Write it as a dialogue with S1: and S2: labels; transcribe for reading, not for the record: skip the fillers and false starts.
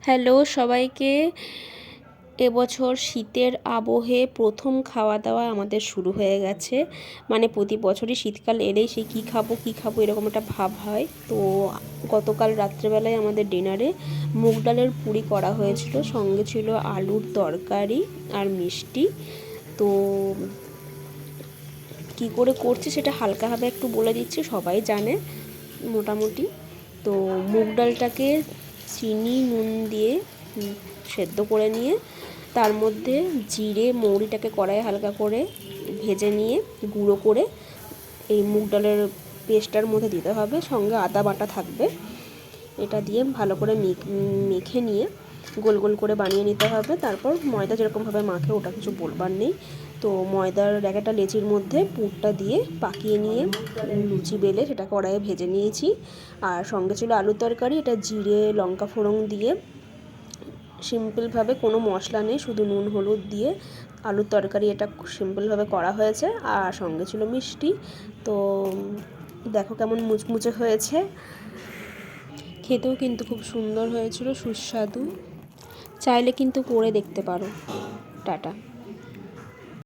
S1: Hello সবাইকে। এবছর শীতের আবহে প্রথম খাওয়া দাওয়া আমাদের শুরু হয়ে গেছে। মানে প্রতি বছরই শীতকাল এলেই সেই কী খাবো এরকম একটা ভাব হয়। তো গতকাল রাত্রেবেলায় আমাদের ডিনারে মুগ ডালের পুরি করা হয়েছিল, সঙ্গে ছিল আলুর তরকারি আর মিষ্টি। তো কী করে করছি সেটা হালকাভাবে একটু বলে দিচ্ছি, সবাই জানে মোটামুটি। তো মুগ ডালটাকে চিনি নুন দিয়ে সেদ্ধ করে নিয়ে তার মধ্যে জিরে মৌরিটাকে কড়াইয়ে হালকা করে ভেজে নিয়ে গুঁড়ো করে এই মুগ ডালের পেস্টটার মধ্যে দিতে হবে, সঙ্গে আদা বাটা থাকবে। এটা দিয়ে ভালো করে মেখে নিয়ে গোল গোল করে বানিয়ে নিতে হবে। তারপর ময়দা যেরকমভাবে মাখে ওটা কিছু বলবার নেই। তো ময়দার একটা লেচির মধ্যে পুরটা দিয়ে পাকিয়ে নিয়ে লুচি বেলে সেটা কড়াইয়ে ভেজে নিয়েছি। আর সঙ্গে ছিল আলুর তরকারি, এটা জিরে লঙ্কা ফোড়ন দিয়ে সিম্পলভাবে, কোনো মশলা নেই, শুধু নুন হলুদ দিয়ে আলুর তরকারি এটা সিম্পলভাবে করা হয়েছে। আর সঙ্গে ছিল মিষ্টি। তো দেখো কেমন মুচমুচে হয়েছে, খেতেও কিন্তু খুব সুন্দর হয়েছিল, সুস্বাদু। চাইলে কিন্তু করে দেখতে পারো। টাটা।